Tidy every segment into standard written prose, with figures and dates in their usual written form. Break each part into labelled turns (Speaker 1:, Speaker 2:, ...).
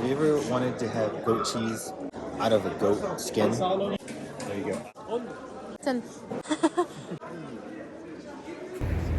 Speaker 1: you ever wanted to have goat cheese out of a goat skin? There you go.
Speaker 2: 10.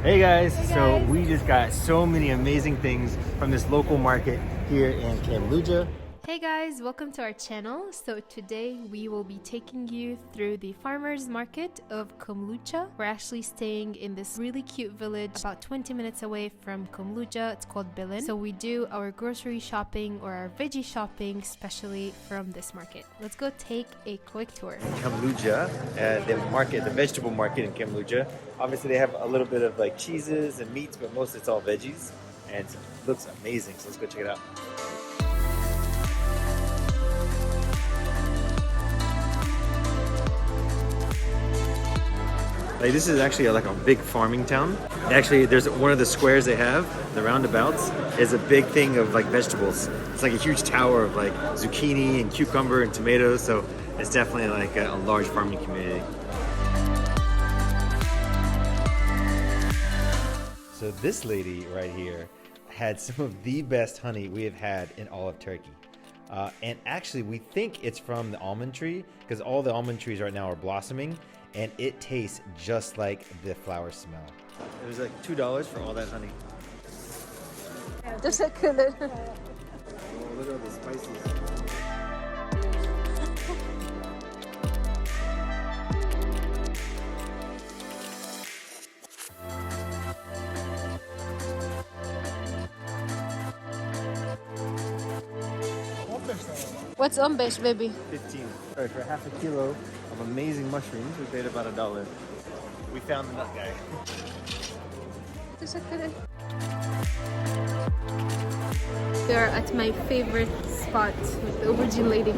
Speaker 1: Hey guys, so we just got so many amazing things from this local market here in Kamluja.
Speaker 2: Hey guys, welcome to our channel. So today we will be taking you through the farmers market of Kamluja. We're actually staying in this really cute village about 20 minutes away from Kamluja. It's called Bilin. So we do our grocery shopping or our veggie shopping especially from this market. Let's go take a quick tour.
Speaker 1: Kamluja, the vegetable market in Kamluja. Obviously they have a little bit of like cheeses and meats, but mostly it's all veggies and it looks amazing. So let's go check it out. Like this is actually like a big farming town. Actually, there's one of the squares they have, the roundabouts, is a big thing of like vegetables. It's like a huge tower of like zucchini and cucumber and tomatoes. So it's definitely like a large farming community. So this lady right here had some of the best honey we have had in all of Turkey. And actually, we think it's from the almond tree because all the almond trees right now are blossoming. And it tastes just like the flower smell. It was like $2 for all that honey.
Speaker 2: Teşekkürler.
Speaker 1: Oh, look at all the spices.
Speaker 2: What's 15, baby?
Speaker 1: 15. Sorry, for half a kilo of amazing mushrooms, we paid about $1. We found the nut guy.
Speaker 2: Teşekkürler. We are at my favorite spot with the aubergine lady.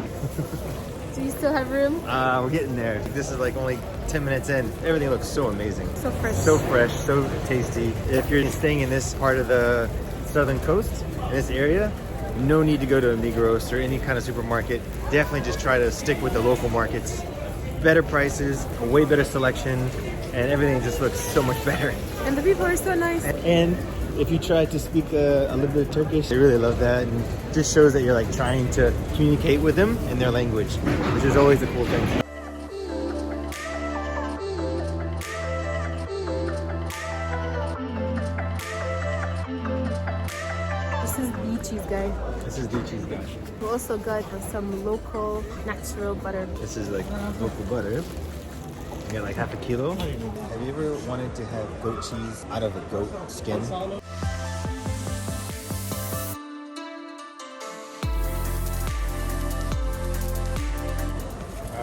Speaker 2: Do you still have room?
Speaker 1: We're getting there. This is like only 10 minutes in. Everything looks so amazing.
Speaker 2: So fresh.
Speaker 1: So fresh, so tasty. If you're staying in this part of the southern coast, in this area, no need to go to a Migros or any kind of supermarket. Definitely just try to stick with the local markets. Better prices, a way better selection, and everything just looks so much better.
Speaker 2: And the people are so nice.
Speaker 1: And if you try to speak a little bit of Turkish, they really love that, and just shows that you're like trying to communicate with them in their language, which is always a cool thing.
Speaker 2: This is the cheese guy.
Speaker 1: This is the cheese guy.
Speaker 2: We also got some local natural butter.
Speaker 1: This is like local butter. You got like half a kilo. Have you ever wanted to have goat cheese out of a goat skin?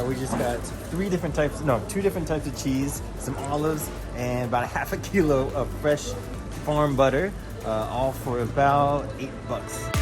Speaker 1: We just got two different types of cheese, some olives, and about half a kilo of fresh farm butter, all for about $8.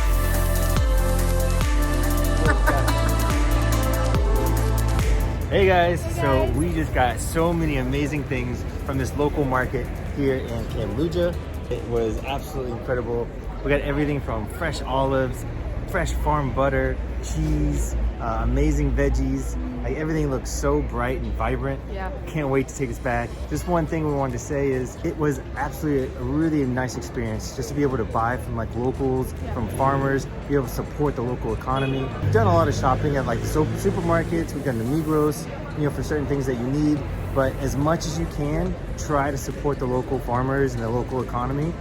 Speaker 1: Hey guys, so we just got so many amazing things from this local market here in Kamluja. It was absolutely incredible. We got everything from fresh olives, fresh farm butter, cheese, amazing veggies. Like everything looks so bright and vibrant.
Speaker 2: Yeah.
Speaker 1: Can't wait to take us back. Just one thing we wanted to say is it was absolutely a really nice experience just to be able to buy from like locals, from farmers, be able to support the local economy. We've done a lot of shopping at like the supermarkets, we've done the Migros, for certain things that you need. But as much as you can, try to support the local farmers and the local economy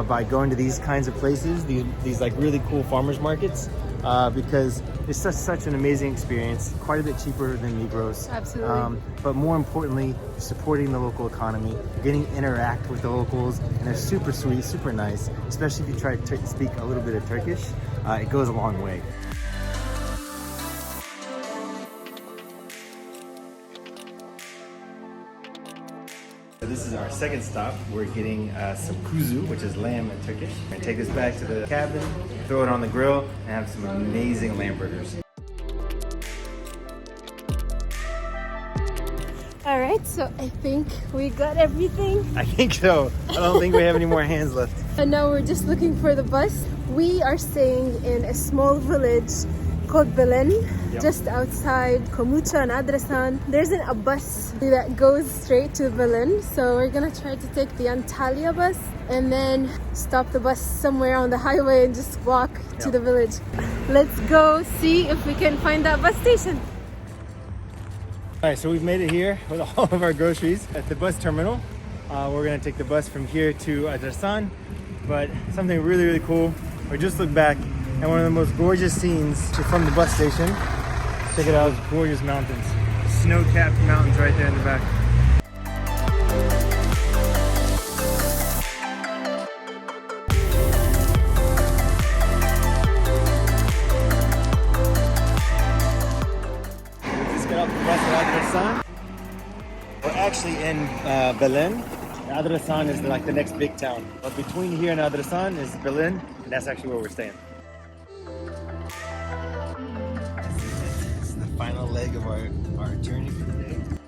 Speaker 1: by going to these kinds of places, these like really cool farmers markets, because it's such an amazing experience, quite a bit cheaper than Migros.
Speaker 2: Absolutely.
Speaker 1: But more importantly, supporting the local economy, getting to interact with the locals, and they're super sweet, super nice, especially if you try to speak a little bit of Turkish. It goes a long way. This is our second stop. We're getting some kuzu, which is lamb in Turkish. We're gonna take this back to the cabin, throw it on the grill, and have some amazing lamb burgers.
Speaker 2: All right, so I think we got everything.
Speaker 1: I think so. I don't think we have any more hands left.
Speaker 2: And now we're just looking for the bus. We are staying in a small village called Bilin, just outside Kamluja and Adrasan. There isn't a bus that goes straight to Bilin, so we're gonna try to take the Antalya bus and then stop the bus somewhere on the highway and just walk to the village. let's go see if we can find that bus station.
Speaker 1: All right, so we've made it here with all of our groceries at the bus terminal. We're gonna take the bus from here to Adrasan, but something really, really cool. We just looked back and one of the most gorgeous scenes from the bus station. Check it out, gorgeous mountains. Snow-capped mountains right there in the back. Just got off the bus at Adrasan. We're actually in Berlin. Adrasan is like the next big town. But between here and Adrasan is Berlin, and that's actually where we're staying. This is the final leg of our journey for the day.